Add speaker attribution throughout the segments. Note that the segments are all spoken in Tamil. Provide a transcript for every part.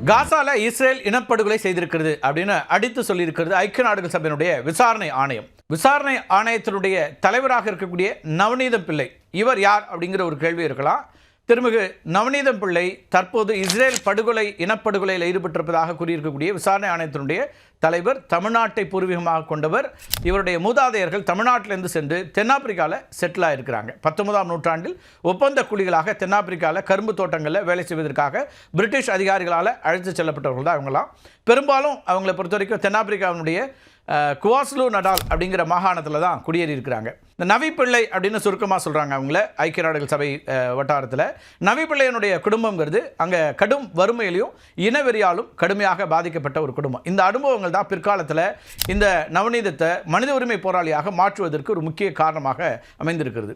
Speaker 1: காசால இஸ்ரேல் இனப்படுகொலை செய்திருக்கிறது அப்படின்னு அடித்து சொல்லியிருக்கிறது ஐக்கிய நாடுகள் சபையினுடைய விசாரணை ஆணையம். விசாரணை ஆணையத்தினுடைய தலைவராக இருக்கக்கூடிய நவநீதம் பிள்ளை, இவர் யார் அப்படிங்கிற ஒரு கேள்வி இருக்கலாம். திருமிகு நவநீதம் பிள்ளை தற்போது இஸ்ரேல் படுகொலை இனப்படுகொலையில் ஈடுபட்டிருப்பதாக கூறியிருக்கக்கூடிய விசாரணை ஆணையத்தினுடைய தலைவர். தமிழ்நாட்டை பூர்வீகமாக கொண்டவர். இவருடைய மூதாதையர்கள் தமிழ்நாட்டிலிருந்து சென்று தென்னாப்பிரிக்காவில் செட்டில் ஆகிருக்கிறாங்க. 19ஆம் நூற்றாண்டில் ஒப்பந்த கூலிகளாக தென்னாப்பிரிக்காவில் கரும்பு தோட்டங்களில் வேலை செய்வதற்காக பிரிட்டிஷ் அதிகாரிகளால் அழைத்து செல்லப்பட்டவர்கள் தான் அவங்களாம். பெரும்பாலும் அவங்களை பொறுத்த வரைக்கும் தென்னாப்பிரிக்காவினுடைய குவாஸ்லு நடால் அப்படிங்கிற மாகாணத்தில் தான் குடியேறி இருக்கிறாங்க. இந்த நவி பிள்ளை அப்படின்னு சுருக்கமாக சொல்கிறாங்க அவங்கள ஐக்கிய நாடுகள் சபை வட்டாரத்தில். நவி பிள்ளையனுடைய குடும்பங்கிறது அங்கே கடும் வறுமையிலையும் இனவெறியாலும் கடுமையாக பாதிக்கப்பட்ட ஒரு குடும்பம். இந்த அனுபவங்கள் தான் பிற்காலத்தில் இந்த நவநீதத்தை மனித உரிமை போராளியாக மாற்றுவதற்கு ஒரு முக்கிய காரணமாக அமைந்திருக்கிறது.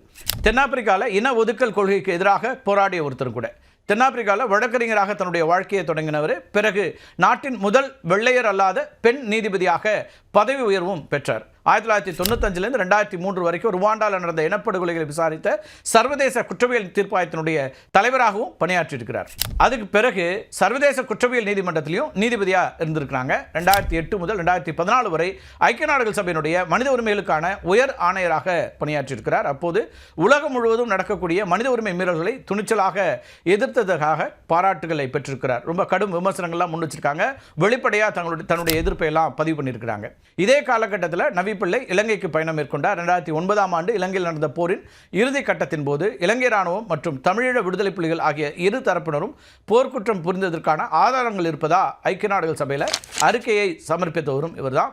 Speaker 1: தென்னாப்பிரிக்காவில் இன ஒதுக்கல் கொள்கைக்கு எதிராக போராடிய ஒருத்தர் கூட. தென்னாப்பிரிக்காவில் வழக்கறிஞராக தன்னுடைய வாழ்க்கையை தொடங்கினவர். பிறகு நாட்டின் முதல் வெள்ளையர் அல்லாத பெண் நீதிபதியாக பதவி உயர்வும் பெற்றார். 1995 2003 வரைக்கும் ருவாண்டாவில் நடந்த இனப்படுகொலைகளை விசாரித்த சர்வதேச குற்றவியல் தீர்ப்பாயத்தினுடைய தலைவராகவும் பணியாற்றியிருக்கிறார். அதுக்கு பிறகு சர்வதேச குற்றவியல் நீதிமன்றத்திலையும் நீதிபதியாக இருந்திருக்கிறாங்க. 2008 முதல் 2014 வரை ஐக்கிய நாடுகள் சபையினுடைய மனித உரிமைகளுக்கான உயர் ஆணையராக பணியாற்றியிருக்கிறார். அப்போது உலகம் முழுவதும் நடக்கக்கூடிய மனித உரிமை மீறல்களை துணிச்சலாக எதிர்த்ததற்காக பாராட்டுகளை பெற்றிருக்கிறார். ரொம்ப கடும் விமர்சனங்கள்லாம் முன் வச்சிருக்காங்க. வெளிப்படையாக தன்னுடைய எதிர்ப்பை எல்லாம் பதிவு பண்ணியிருக்கிறாங்க. இதே காலகட்டத்தில் நவி பிள்ளை இலங்கைக்கு பயணம் மேற்கொண்டார். 2009ஆம் ஆண்டு இலங்கையில் நடந்த போரின் இறுதி கட்டத்தின் போது இலங்கை ராணுவம் மற்றும் தமிழீழ விடுதலை புலிகள் ஆகிய இரு தரப்பினரும் போர்க்குற்றம் புரிந்ததற்கான ஆதாரங்கள் இருப்பதா ஐக்கிய நாடுகள் சபையில் அறிக்கையை சமர்ப்பித்தவரும் இவர்தான்.